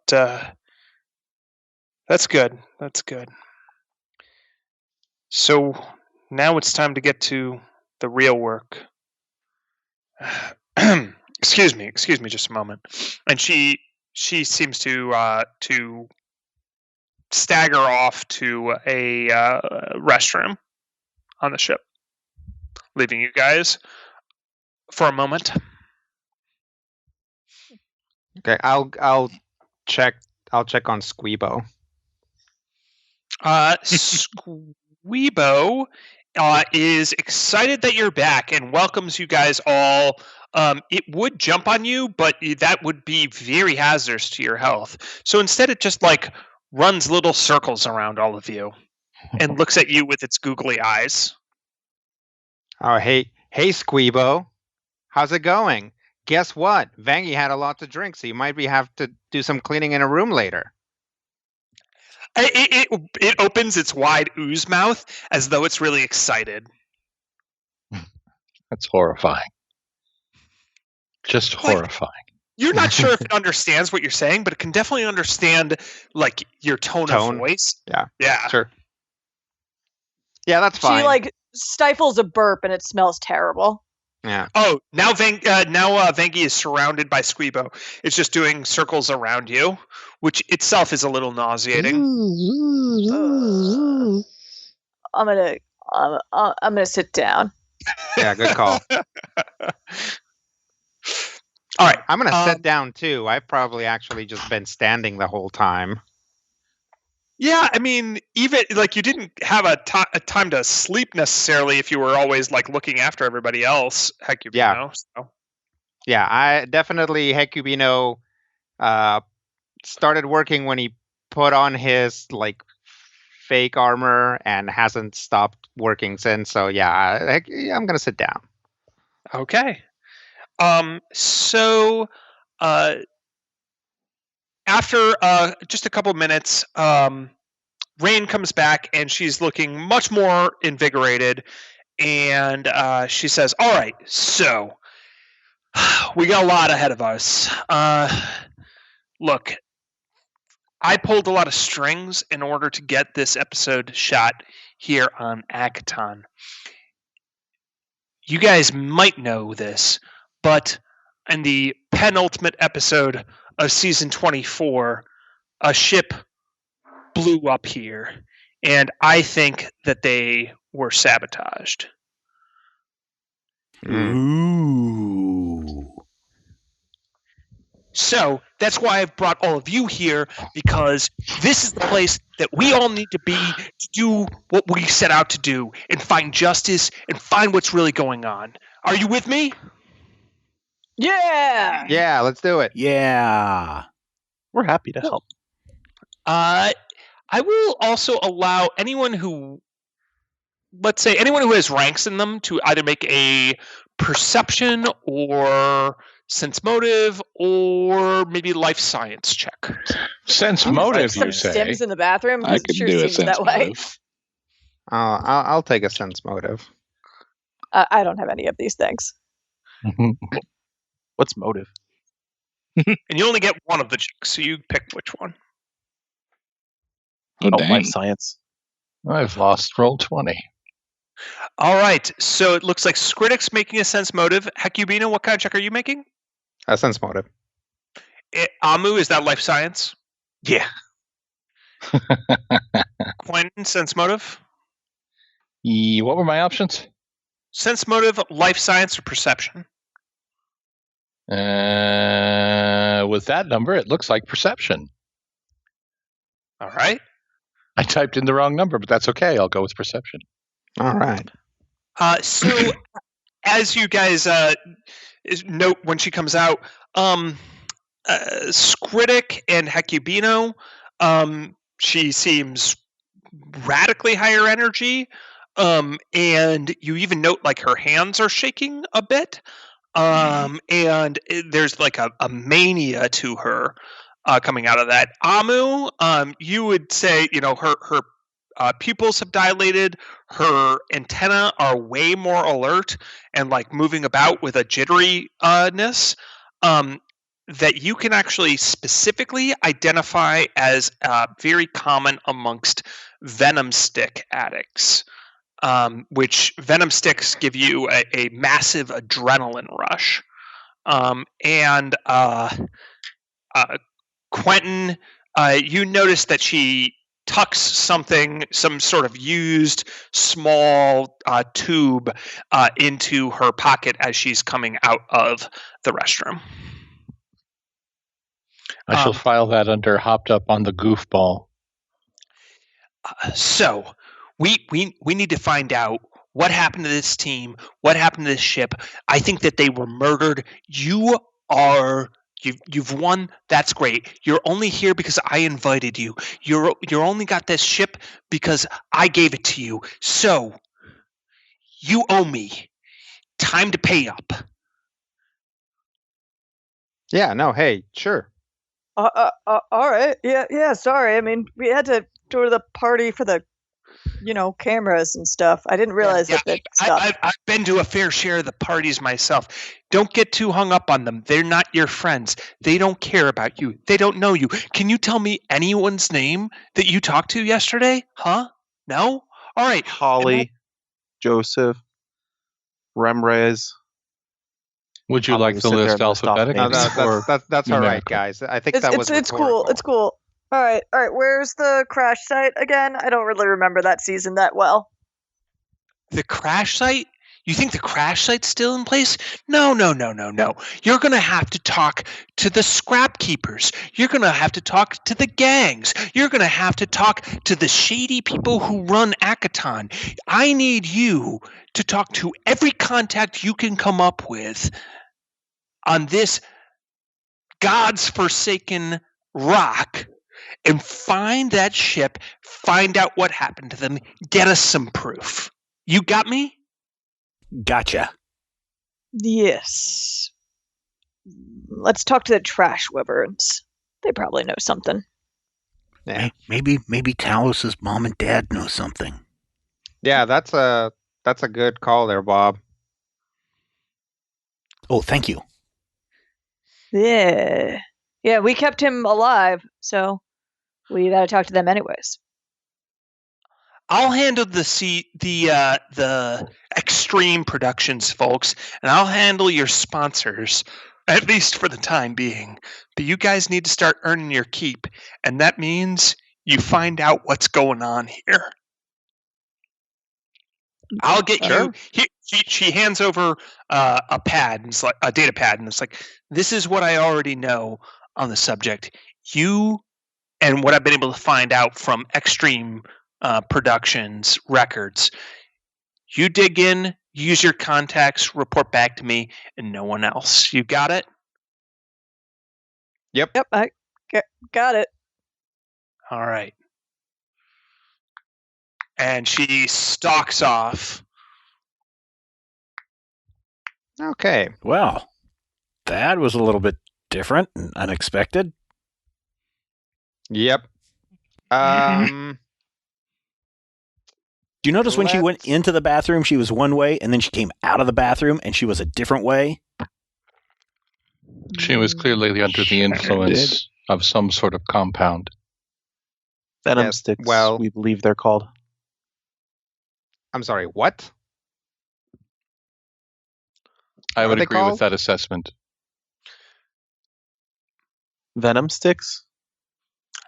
that's good. That's good. So now it's time to get to the real work. Excuse me just a moment. And she seems to stagger off to a restroom on the ship, leaving you guys for a moment. Okay, I'll check on Squeebo. Squeebo is excited that you're back and welcomes you guys all. It would jump on you, but that would be very hazardous to your health. So instead it just like runs little circles around all of you and looks at you with its googly eyes. Oh, hey Squeebo. How's it going? Guess what? Vangie had a lot to drink, so you might have to do some cleaning in a room later. It opens its wide ooze mouth as though it's really excited. That's horrifying. Just horrifying. You're not sure if it understands what you're saying, but it can definitely understand like your tone of voice. Yeah. Sure. Yeah, that's fine. She like stifles a burp and it smells terrible. Yeah. Oh, now Vangie is surrounded by Squeebo. It's just doing circles around you, which itself is a little nauseating. I'm gonna sit down. Yeah, good call. All right, I'm gonna sit down too. I've probably actually just been standing the whole time. Yeah, I mean, even like you didn't have a time to sleep necessarily if you were always like looking after everybody else. Hecubino. So. Yeah, I definitely Hecubino started working when he put on his like fake armor and hasn't stopped working since. So yeah, I'm gonna sit down. Okay. So after just a couple minutes, Rain comes back and she's looking much more invigorated, and she says, "All right, so we got a lot ahead of us. Look, I pulled a lot of strings in order to get this episode shot here on Akaton. You guys might know this, but in the penultimate episode of season 24, a ship blew up here, and I think that they were sabotaged." Ooh. So that's why I've brought all of you here, because this is the place that we all need to be to do what we set out to do and find justice and find what's really going on. Are you with me? Yeah. Yeah, let's do it. Yeah. We're happy to help. I will also allow anyone who has ranks in them to either make a perception or sense motive, or maybe life science check. Sense Like motive, some you say? stims in the bathroom. I It could sure do a seems sense that way. motive. I'll take a sense motive. I don't have any of these things. What's motive? And you only get one of the checks, so you pick which one. Oh, Oh, dang. life science. I've lost roll 20. All right, so it looks like Skritic's making a sense motive. Hecubino, what kind of check are you making? A sense motive. Amu, is that life science? Yeah. Quentin, sense motive? What were my options? Sense motive, life science, or perception? With that number, it looks like perception. All right. I typed in the wrong number, but that's okay. I'll go with perception. All right. So as you guys note when she comes out, Skritic and Hecubino, she seems radically higher energy, and you even note like her hands are shaking a bit, and there's like a mania to her coming out of that. Amu, you would say, her pupils have dilated, her antennae are way more alert and like moving about with a jitteriness that you can actually specifically identify as very common amongst venom stick addicts, which venom sticks give you a massive adrenaline rush. And Quentin, you notice that she tucks some sort of used small tube into her pocket as she's coming out of the restroom. I shall file that under hopped up on the goofball. So we need to find out what happened to this team, what happened to this ship. I think that they were murdered. You've won. That's great. You're only here because I invited you. You're only got this ship because I gave it to you. So you owe me. Time to pay up. Yeah. No. Hey. Sure. All right. Yeah. Sorry. I mean, we had to go to the party for the, cameras and stuff. I didn't realize that. I've been to a fair share of the parties myself. Don't get too hung up on them. They're not your friends. They don't care about you. They don't know you. Can you tell me anyone's name that you talked to yesterday? Huh? No? All right. Holly, Joseph, Remrez. Would you like the list alphabetically? No, that's all right, guys. I think that was it's cool. It's cool. All right. Where's the crash site again? I don't really remember that season that well. The crash site? You think the crash site's still in place? No. You're going to have to talk to the scrap keepers. You're going to have to talk to the gangs. You're going to have to talk to the shady people who run Akaton. I need you to talk to every contact you can come up with on this God's forsaken rock and find that ship, find out what happened to them, get us some proof. You got me? Gotcha. Yes. Let's talk to the trash wyverns. They probably know something. Yeah. Maybe Talos's mom and dad know something. Yeah, that's a good call there, Bob. Oh, thank you. Yeah. Yeah, we kept him alive, so we got to talk to them anyways. I'll handle the Extreme Productions folks, and I'll handle your sponsors, at least for the time being. But you guys need to start earning your keep, and that means you find out what's going on here. I'll get you. She hands over a pad, and it's like a data pad, and it's like, this is what I already know on the subject. You and what I've been able to find out from Extreme Productions records. You dig in, use your contacts, report back to me, and no one else. You got it? Yep. I got it. All right. And she stalks off. Okay. Well, That was a little bit different and unexpected. Yep. Do you notice when she went Let's- into the bathroom, she was one way, and then she came out of the bathroom, and she was a different way? She was clearly under the Sure influence of some sort of compound. Venom Yes, sticks, well- we believe they're called. I'm sorry, what? I What would are they agree with called? that assessment. Venom sticks?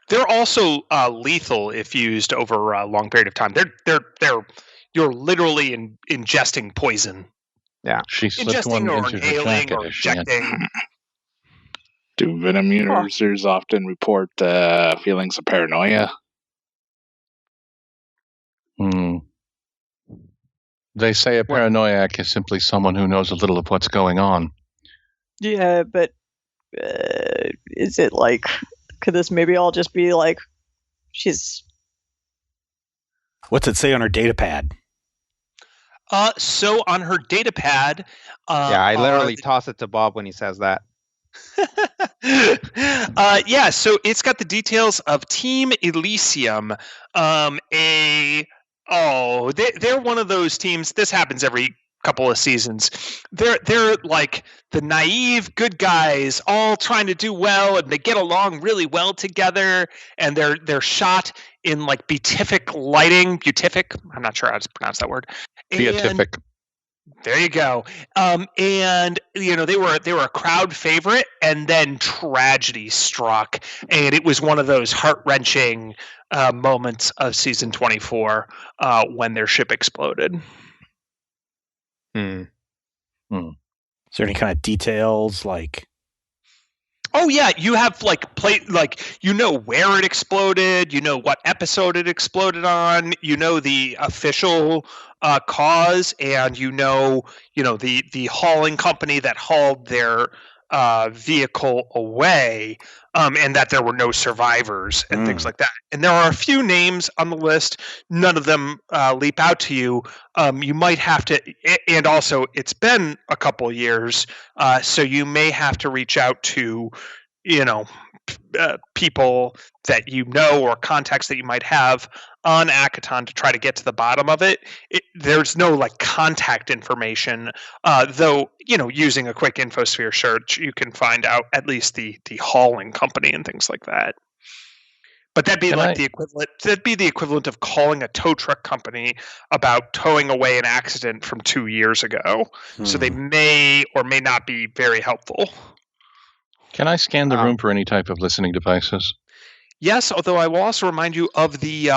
They're also lethal if used over a long period of time. You're literally ingesting poison. She slipped one Ingesting or into her inhaling jacket or as she entered. injecting. Do venom users often report feelings of paranoia? They say a paranoiac is simply someone who knows a little of what's going on. Yeah, but is it like? Could this maybe all just be like she's? What's it say on her data pad? So on her data pad, Yeah, I literally toss it to Bob when he says that. yeah, so it's got the details of Team Elysium. They're one of those teams. This happens every couple of seasons. They're like the naive good guys, all trying to do well, and they get along really well together. And they're shot in like beatific lighting. Beatific. I'm not sure how to pronounce that word. Beatific. There you go. And they were a crowd favorite, and then tragedy struck, and it was one of those heart-wrenching moments of season 24 when their ship exploded. Is there any kind of details like? Oh yeah, you have where it exploded, what episode it exploded on, the official cause, and the hauling company that hauled their vehicle away, and that there were no survivors and things like that. And there are a few names on the list. None of them leap out to you. You might have to, and also it's been a couple years, so you may have to reach out to, people that or contacts that you might have on Akaton to try to get to the bottom of it. There's no contact information, though using a quick infosphere search you can find out at least the hauling company and things like that. But that'd be the equivalent. That'd be the equivalent of calling a tow truck company about towing away an accident from 2 years ago. So they may or may not be very helpful. Can I scan the room for any type of listening devices? Yes, although I will also remind you of the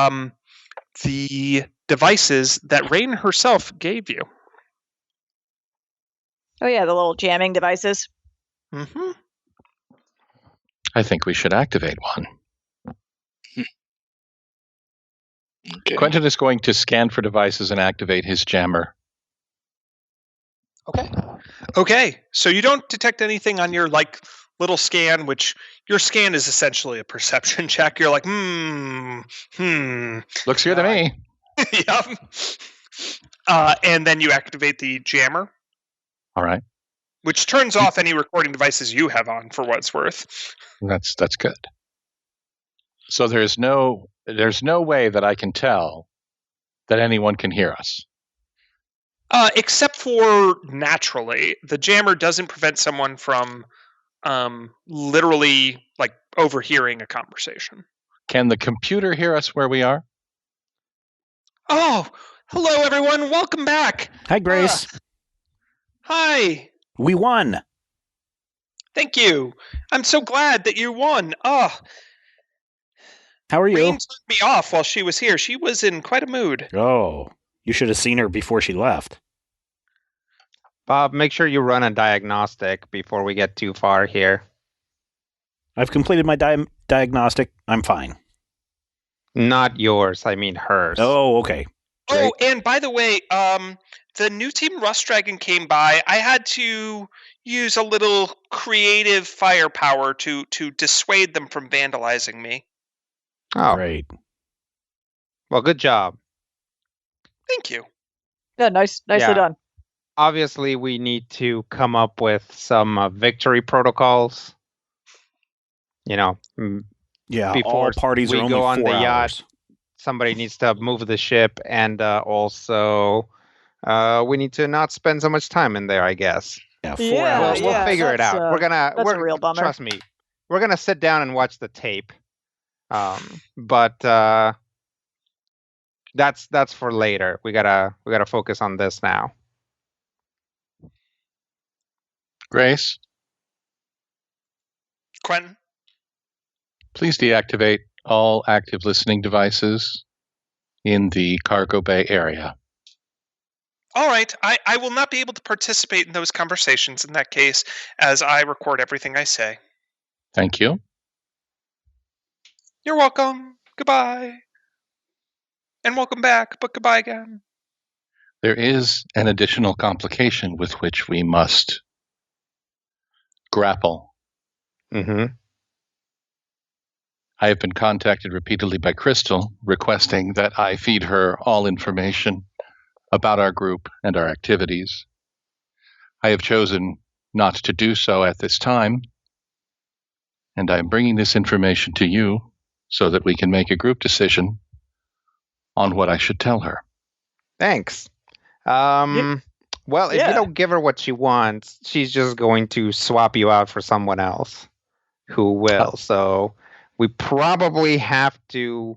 devices that Rain herself gave you. Oh yeah, the little jamming devices. Mm-hmm. I think we should activate one. Okay. Quentin is going to scan for devices and activate his jammer. Okay. So you don't detect anything on your little scan, which your scan is essentially a perception check. You're like, Looks good to me. Yep. And then you activate the jammer, All right. which turns off any recording devices you have on, for what it's worth. That's good. So there's no way that I can tell that anyone can hear us. Except for naturally. The jammer doesn't prevent someone from literally overhearing a conversation. Can the computer hear us where we are? Oh, hello everyone. Welcome back. Hi, Grace. Hi. We won. Thank you. I'm so glad that you won. Oh, How are you? Rain turned me off while she was here. She was in quite a mood. Oh, you should have seen her before she left. Bob, make sure you run a diagnostic before we get too far here. I've completed my diagnostic. I'm fine. Not yours, I mean hers. Oh, okay. Oh, and by the way, the new team Rust Dragon came by. I had to use a little creative firepower to dissuade them from vandalizing me. Oh, Great. well, good job. Thank you. Yeah, nicely Yeah. done. obviously we need to come up with some victory protocols. Yeah, before all parties we are only go on 4 the yacht, hours. somebody needs to move the ship, and also we need to not spend so much time in there, I guess. Yeah, 4 Yeah, hours. We'll tops. figure it that's, out. that's a real bummer. Trust me, we're gonna sit down and watch the tape. But that's for later. We gotta focus on this now. Grace, Quentin? please deactivate all active listening devices in the cargo bay area. All right, I will not be able to participate in those conversations in that case, as I record everything I say. Thank you. You're welcome. Goodbye. And welcome back, but goodbye again. There is an additional complication with which we must grapple. Mm-hmm. I have been contacted repeatedly by Crystal requesting that I feed her all information about our group and our activities. I have chosen not to do so at this time, and I am bringing this information to you so that we can make a group decision on what I should tell her. Thanks. Well, if you don't give her what she wants, she's just going to swap you out for someone else who will. So we probably have to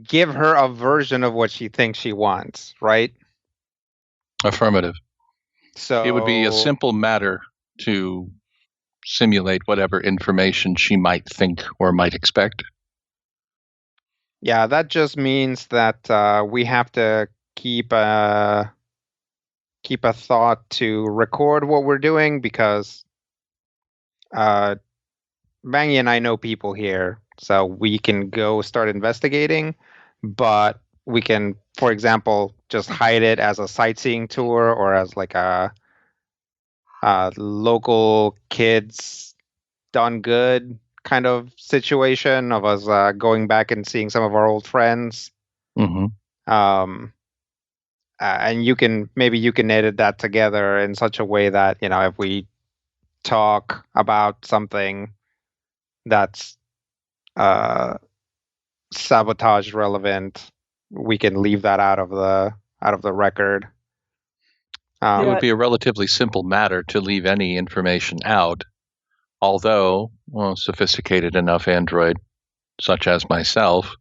give her a version of what she thinks she wants, right? Affirmative. So it would be a simple matter to simulate whatever information she might think or might expect. Yeah, that just means that we have to keep a thought to record what we're doing, because Bangy and I know people here, so we can go start investigating, but we can, for example, just hide it as a sightseeing tour or as like a local kids done good kind of situation of us going back and seeing some of our old friends. Mm-hmm. And you can edit that together in such a way that, if we talk about something that's sabotage relevant, we can leave that out of the record. It would be a relatively simple matter to leave any information out, although sophisticated enough android, such as myself,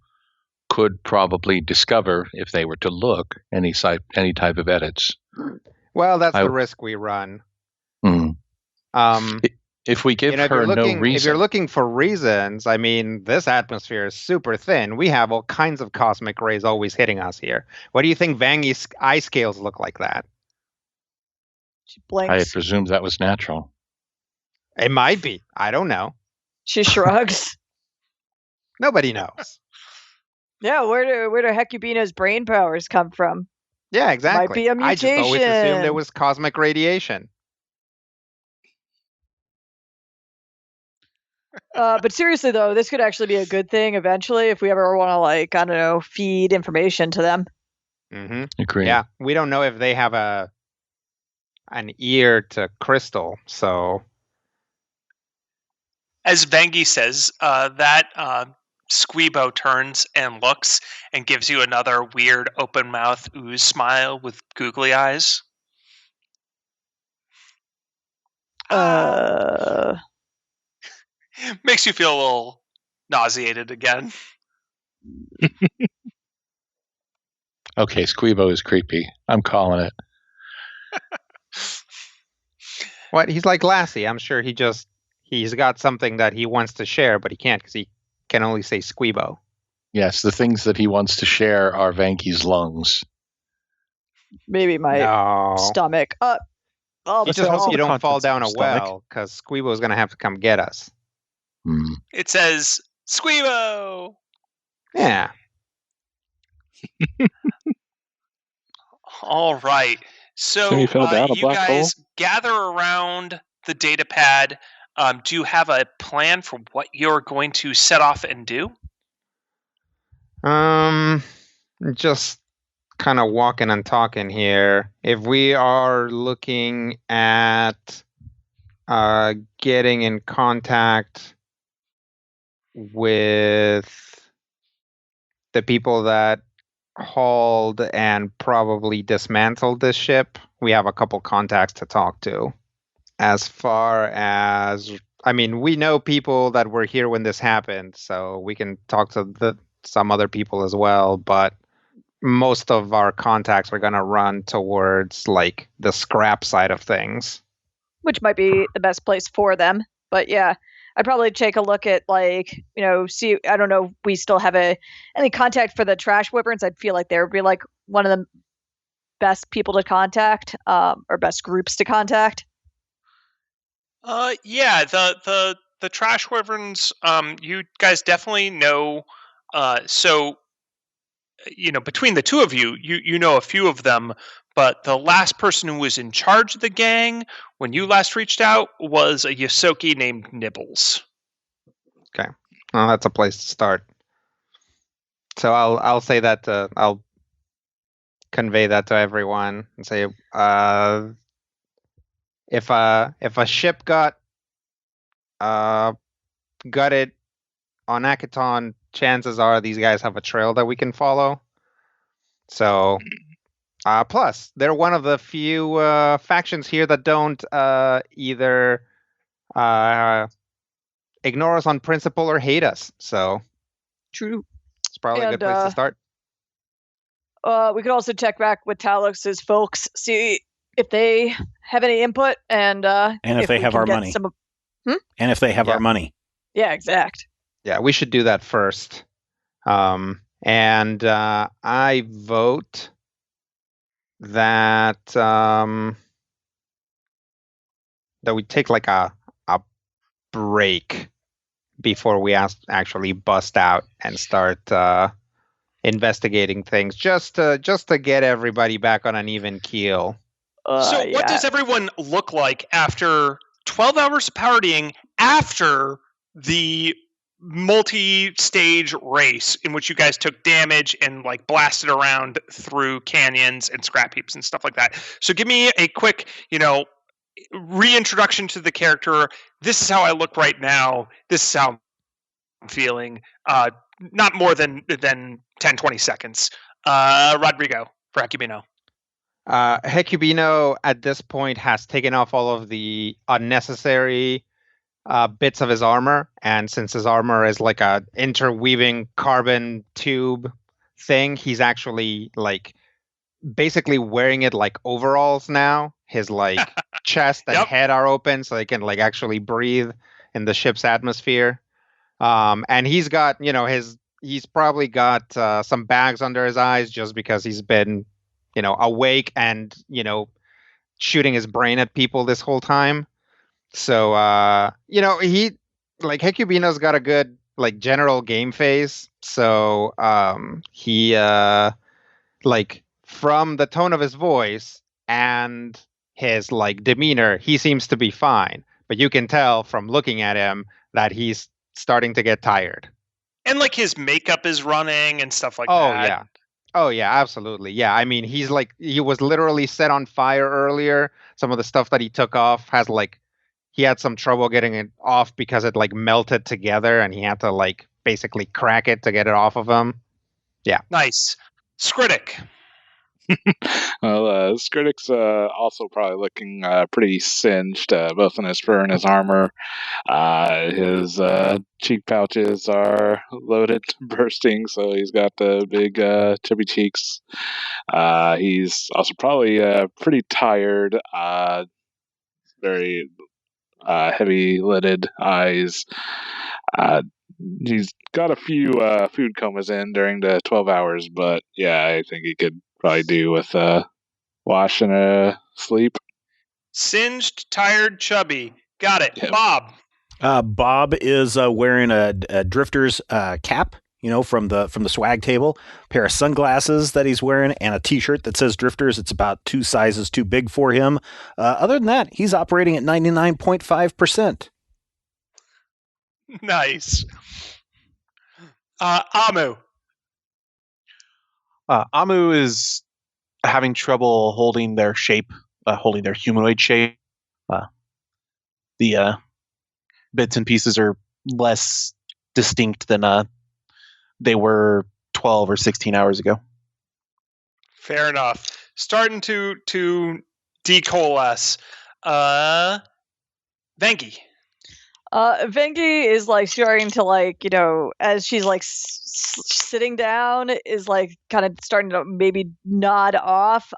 could probably discover, if they were to look, any type of edits. Well, that's the risk we run. If we give her no reason, if you're looking for reasons, I mean, this atmosphere is super thin. We have all kinds of cosmic rays always hitting us here. What do you think Vangy's eye scales look like that? She blinks. I had presumed that was natural. It might be. I don't know. She shrugs. Nobody knows. Yeah, where do Hecubino's brain powers come from? Yeah, exactly. Might be a mutation. I just always assumed it was cosmic radiation. But seriously, though, this could actually be a good thing eventually if we ever want to, like, I don't know, feed information to them. Mm-hmm. Agree. Yeah, we don't know if they have an ear to Crystal, so. As Vangy says, that Squeebo turns and looks and gives you another weird open mouth ooze smile with googly eyes. Makes you feel a little nauseated again. Okay, Squeebo is creepy. I'm calling it. What? He's like Lassie. I'm sure he's got something that he wants to share, but he can't because he can only say Squeebo. Yes, the things that he wants to share are Vanky's lungs. Maybe my stomach. You just hope you don't fall down a well, because Squeebo's going to have to come get us. It says, Squeebo! Yeah. All right. So you guys gather around the data pad. Do you have a plan for what you're going to set off and do? Just kind of walking and talking here. If we are looking at getting in contact with the people that hauled and probably dismantled this ship, we have a couple contacts to talk to. As far as, I mean, we know people that were here when this happened, so we can talk to some other people as well, but most of our contacts are going to run towards like the scrap side of things. Which might be the best place for them. But yeah, I'd probably take a look at see, I don't know if we still have any contact for the trash wyverns. I'd feel like they would be like one of the best people to contact, or best groups to contact. Yeah, the trash wyverns, you guys definitely know. So, between the two of you, you know a few of them, but the last person who was in charge of the gang when you last reached out was a Yosoki named Nibbles. Okay, well, that's a place to start. So I'll say that I'll convey that to everyone and say, if a ship got gutted on Akaton, chances are these guys have a trail that we can follow. So, plus they're one of the few factions here that don't either ignore us on principle or hate us. So, True. it's probably a good place to start. We could also check back with Talus's folks, see if they have any input, and if they have our money. And if they have our money. Yeah, exact. Yeah, we should do that first. And I vote that that we take like a break before we actually bust out and start investigating things, just to get everybody back on an even keel. So what does everyone look like after 12 hours of partying, after the multi-stage race in which you guys took damage and like blasted around through canyons and scrap heaps and stuff like that? So give me a quick, reintroduction to the character. This is how I look right now. This is how I'm feeling. Not more than 10-20 seconds. Rodrigo for Hecubino. Hecubino at this point has taken off all of the unnecessary bits of his armor, and since his armor is like a interweaving carbon tube thing, he's actually like basically wearing it like overalls now. His like chest and head are open so he can like actually breathe in the ship's atmosphere. And he's got, he's probably got some bags under his eyes just because he's been, awake and, shooting his brain at people this whole time. So, he, like, Hecubino's got a good, like, general game face. So, he, like, from the tone of his voice and his, like, demeanor, he seems to be fine. But you can tell from looking at him that he's starting to get tired. And, like, his makeup is running and stuff like that. Oh, yeah. Oh, yeah, absolutely. Yeah, I mean, he was literally set on fire earlier. Some of the stuff that he took off he had some trouble getting it off because it like melted together and he had to like basically crack it to get it off of him. Yeah. Nice. Skritic. Well, Skritic's also probably looking pretty singed, both in his fur and his armor. His cheek pouches are loaded, bursting, so he's got the big chubby cheeks. He's also probably pretty tired, very heavy-lidded eyes. He's got a few food comas in during the 12 hours, but yeah, I think he could probably do with wash and sleep. Singed, tired, chubby. Got it. Yep. Bob. Bob is wearing a drifter's cap, from the swag table, pair of sunglasses that he's wearing, and a t-shirt that says Drifters. It's about 2 sizes too big for him. Other than that, he's operating at 99.5%. Nice. Amu. Amu is having trouble holding their shape, holding their humanoid shape. The bits and pieces are less distinct than they were 12 or 16 hours ago. Fair enough. Starting to decoalesce. Vengi. Vengi is like starting to like, as she's like sitting down, is like kind of starting to maybe nod off.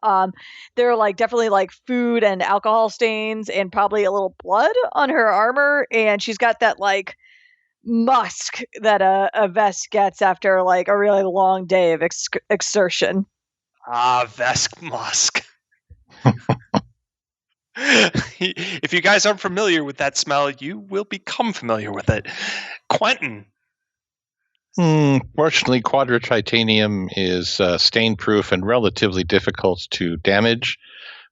There are like definitely like food and alcohol stains and probably a little blood on her armor, and she's got that like musk that a vest gets after like a really long day of exertion. Vesk musk. If you guys aren't familiar with that smell, you will become familiar with it. Quentin. Fortunately, quadra-titanium is stain-proof and relatively difficult to damage,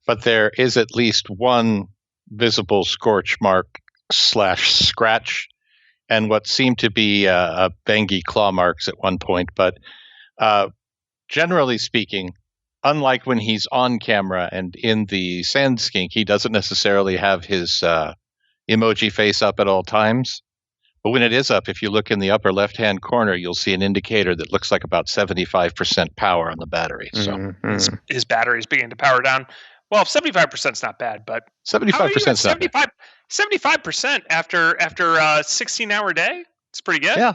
but there is at least one visible scorch mark / scratch, and what seemed to be a Vengi claw marks at one point. But generally speaking, unlike when he's on camera and in the sand skink, he doesn't necessarily have his emoji face up at all times. But when it is up, if you look in the upper left-hand corner, you'll see an indicator that looks like about 75% power on the battery. So his battery's beginning to power down. Well, 75% is not bad, but 75% is not bad. 75% after a 16-hour day? It's pretty good. Yeah.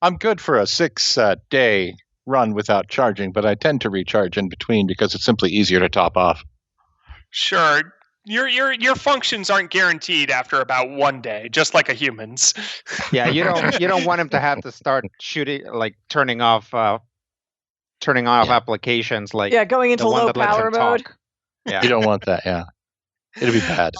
I'm good for a 6-day run without charging, but I tend to recharge in between because it's simply easier to top off. Sure. Your functions aren't guaranteed after about 1 day, just like a human's. Yeah, you don't want him to have to start shooting, like turning off applications, like going into low power mode. Yeah, you don't want that. Yeah, it'll be bad.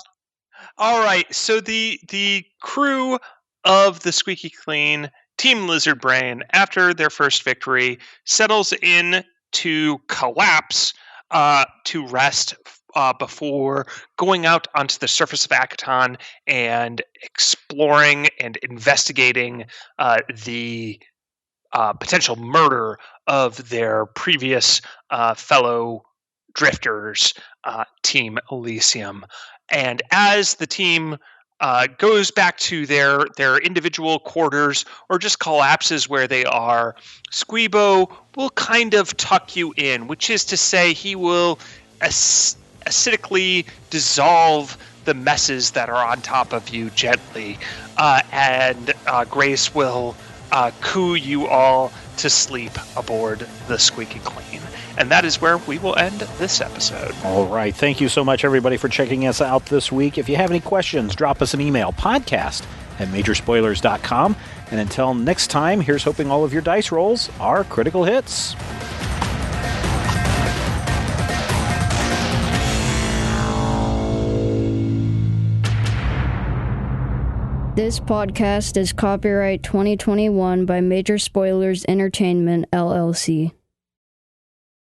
All right, so the crew of the Squeaky Clean Team Lizard Brain, after their first victory, settles in to collapse to rest before going out onto the surface of Akaton and exploring and investigating the potential murder of their previous fellow drifters, Team Elysium. And as the team goes back to their individual quarters or just collapses where they are, Squeebo will kind of tuck you in, which is to say he will acidically dissolve the messes that are on top of you gently, and Grace will coo you all to sleep aboard the Squeaky Clean. And that is where we will end this episode. All right. Thank you so much, everybody, for checking us out this week. If you have any questions, drop us an email, podcast@majorspoilers.com. And until next time, here's hoping all of your dice rolls are critical hits. This podcast is copyright 2021 by Major Spoilers Entertainment, LLC.